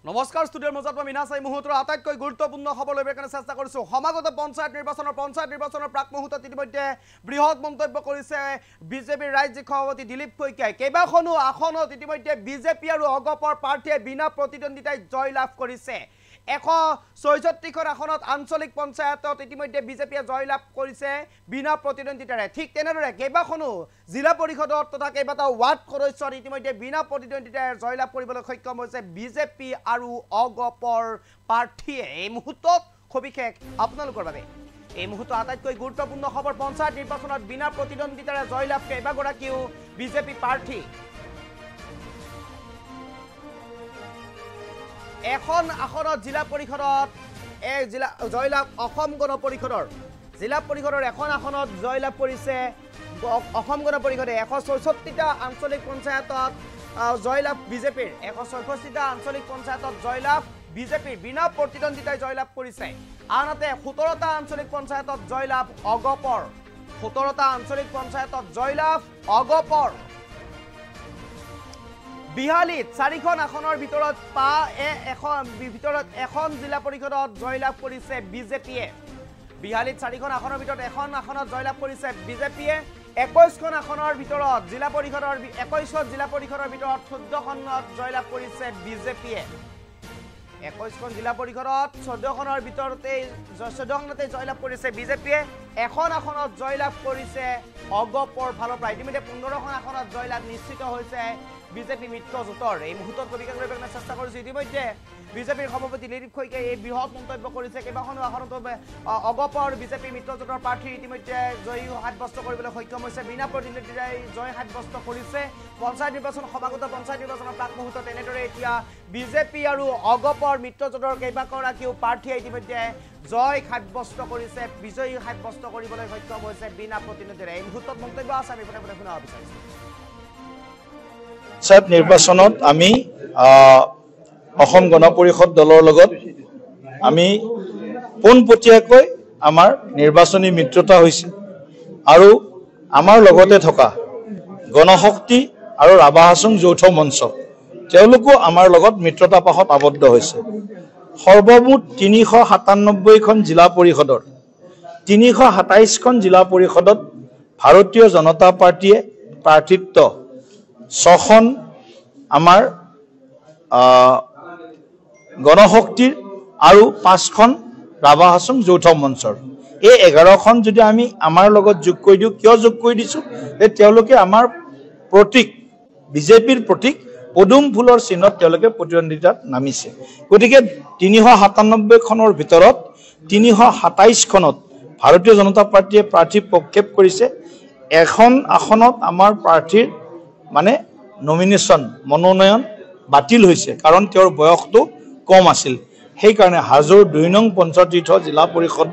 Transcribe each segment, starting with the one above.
নমস্কাৰ ষ্টুডিঅ'ৰ মাজত মই মিনা চাই মুহূৰ্তৰ আটাইতকৈ গুৰুত্বপূৰ্ণ খবৰ লৈ কাৰণে চেষ্টা কৰিছোঁ সমাগত পঞ্চায়ত নিৰ্বাচনৰ প্ৰাক মুহূৰ্তত ইতিমধ্যে বৃহৎ মন্তব্য কৰিছে বিজেপিৰ ৰাজ্যিক সভাপতি দিলীপ শইকীয়াই কেইবাখনো আসনত ইতিমধ্যে বিজেপি আৰু অগপৰ প্ৰাৰ্থীয়ে বিনা প্ৰতিদ্বন্দ্বিতাই জয় লাভ কৰিছে 166খন আসনত আঞ্চলিক পঞ্চায়তত ইতিমধ্যে বিজেপিয়ে জয় লাভ কৰিছে বিনা প্ৰতিদ্বন্দ্বিতাৰে ঠিক তেনেদৰে কেইবাখনো জিলা পৰিষদত তথা কেইবাটাও ৱাৰ্ড সদস্যৰ ইতিমধ্যে বিনা প্ৰতিদ্বন্দ্বিতাৰে জয় লাভ কৰিবলৈ সক্ষম হৈছে বিজেপি আৰু অগপৰ প্ৰাৰ্থীয়ে এই মুহূৰ্তত সবিশেষ আপোনালোকৰ বাবে এই মুহূৰ্তত আটাইতকৈ গুৰুত্বপূৰ্ণ খবৰ পঞ্চায়ত নিৰ্বাচনত বিনা প্ৰতিদ্বন্দ্বিতাৰে জয় লাভ কেইবাগৰাকীও বিজেপি প্ৰাৰ্থী এখন আসনত জিলা পৰিষদত জিলা জয়লাভ অসম গণ পৰিষদৰ জিলা পৰিষদৰ এখন আসনত জয়লাভ কৰিছে অসম গণ পৰিষদে 164টা আঞ্চলিক পঞ্চায়তত জয়লাভ বিজেপিৰ 166টা আঞ্চলিক পঞ্চায়তত জয়লাভ বিজেপিৰ বিনা প্ৰতিদ্বন্দ্বিতাই জয়লাভ কৰিছে আনহাতে 17টা আঞ্চলিক পঞ্চায়তত জয়লাভ অগপৰ 17টা আঞ্চলিক পঞ্চায়তত জয়লাভ অগপৰ বিহালীত 4খন আসনৰ ভিতৰত এখন জিলা পৰিষদত জয়লাভ কৰিছে বিজেপিয়ে বিহালীত 4খন আসনৰ ভিতৰত এখন আসনত জয়লাভ কৰিছে বিজেপিয়ে 21খন আসনৰ ভিতৰত জিলা পৰিষদৰ 21খন জিলা পৰিষদৰ ভিতৰত 14খনত জয়লাভ কৰিছে বিজেপিয়ে 21খন জিলা পৰিষদত 14খনৰ ভিতৰতে 14খনতে জয়লাভ কৰিছে বিজেপিয়ে এখন আসনত জয়লাভ কৰিছে অগপৰ ফালৰ পৰা ইতিমধ্যে 15খন আসনত জয়লাভ নিশ্চিত হৈছে বিজেপি মিত্ৰজোঁটৰ এই মুহূৰ্তত কবিকা কৰিবলৈ চেষ্টা কৰিছোঁ ইতিমধ্যে বিজেপিৰ সভাপতি দিলীপ শইকীয়াই এই বৃহৎ মন্তব্য কৰিছে কেইবাখনো আসনত অগপৰ বিজেপি মিত্ৰজোঁটৰ প্ৰাৰ্থী ইতিমধ্যে জয়ী সাব্যস্ত কৰিবলৈ সক্ষম হৈছে বিনা প্ৰতিদ্বন্দ্বিতাই জয় সাব্যস্ত কৰিছে পঞ্চায়ত নিৰ্বাচন সমাগত পঞ্চায়ত নিৰ্বাচনৰ প্ৰাক মুহূৰ্তত এনেদৰে এতিয়া বিজেপি আৰু অগপৰ মিত্ৰজোঁটৰ কেইবাগৰাকীও প্ৰাৰ্থীয়ে ইতিমধ্যে জয় সাব্যস্ত কৰিছে বিজয়ী সাব্যস্ত কৰিবলৈ সক্ষম হৈছে বিনা প্ৰতিদ্বন্দ্বিতাৰে এই মুহূৰ্তত মন্তব্য আছে আমি প্ৰথমে শুনাব বিচাৰিছোঁ পঞ্চায়ত নিৰ্বাচনত আমি অসম গণ পৰিষদ দলৰ লগত আমি পোনপটীয়াকৈ আমাৰ নিৰ্বাচনী মিত্ৰতা হৈছে আৰু আমাৰ লগতে থকা গণশক্তি আৰু ৰাভা হাছং যৌথ মঞ্চ তেওঁলোকো আমাৰ লগত মিত্ৰতা পাশত আবদ্ধ হৈছে সৰ্বমুঠ 397খন জিলা পৰিষদৰ 327খন জিলা পৰিষদত ভাৰতীয় জনতা পাৰ্টীয়ে প্ৰাৰ্থিত্ব 6খন আমাৰ গণশক্তিৰ আৰু 5খন ৰাভা হাছং যৌথ মঞ্চৰ এই 11খন যদি আমি আমাৰ লগত যোগ কৰি দিওঁ কিয় যোগ কৰি দিছোঁ যে তেওঁলোকে আমাৰ প্ৰতীক বিজেপিৰ প্ৰতীক পদুম ফুলৰ চিহ্নত তেওঁলোকে প্ৰতিদ্বন্দ্বিতাত নামিছে গতিকে 397খনৰ ভিতৰত 327খনত ভাৰতীয় জনতা পাৰ্টীয়ে প্ৰাৰ্থী প্ৰক্ষেপ কৰিছে এখন আসনত আমাৰ প্ৰাৰ্থীৰ মানে নমিনেশ্যন মনোনয়ন বাতিল হৈছে কাৰণ তেওঁৰ বয়সটো কম আছিল সেই কাৰণে হাজোৰ 2 নং পঞ্চতীৰ্থ জিলা পৰিষদ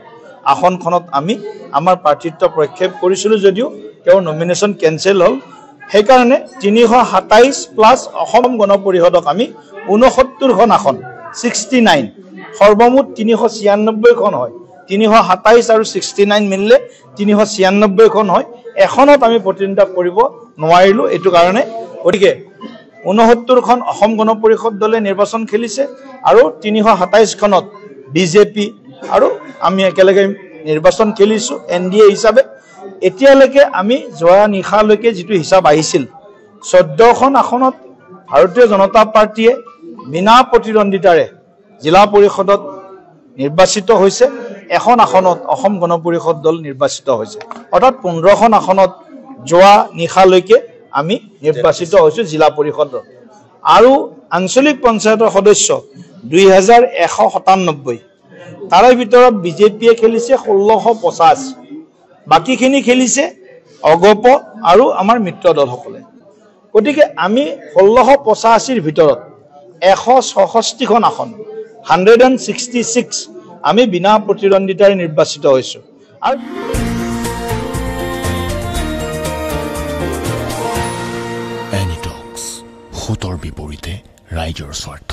আসনখনত আমি আমাৰ প্ৰাৰ্থিত্ব প্ৰক্ষেপ কৰিছিলোঁ যদিও তেওঁৰ নমিনেশ্যন কেনচেল হ'ল সেই কাৰণে 327 প্লাস অসম গণ পৰিষদক আমি 69খন আসন 69 সৰ্বমুঠ 396খন হয় 327 আৰু 69 মিলিলে 396খন হয় এখনত আমি প্ৰতিদ্বন্দ্বিতা কৰিব নোৱাৰিলো এটো কাৰণে গতিকে 69খন অসম গণ পৰিষদ দলে নিৰ্বাচন খেলিছে আৰু 327খনত বিজেপি আৰু আমি একেলগে নিৰ্বাচন খেলিছো এনডিএ হিচাপে এতিয়ালৈকে আমি যোৱা নিশালৈকে যেটো হিচাপ আহিছিল 14খন আসনত ভাৰতীয় জনতা পাৰ্টীয়ে বিনা প্ৰতিদ্বন্দ্বিতাৰে জিলা পৰিষদত নিৰ্বাচিত হৈছে এখন আসনত অসম গণ পৰিষদ দল নিৰ্বাচিত হৈছে অৰ্থাৎ 15খন আসনত যোৱা নিশালৈকে আমি নিৰ্বাচিত হৈছো জিলা পৰিষদ আৰু আঞ্চলিক পঞ্চায়তৰ সদস্য 2197 তাৰে ভিতৰত বিজেপিয়ে খেলিছে 1650 বাকিখিনি খেলিছে অগপ আৰু আমাৰ মিত্ৰ দলসকলে গতিকে আমি 1685ৰ ভিতৰত 166খন আসন 166 আমি বিনা প্ৰতিদ্বন্দ্বিতাৰে নিৰ্বাচিত হৈছো আৰু এনিটক্স হুতৰ বিপৰীতে ৰাইজৰ স্বাৰ্থ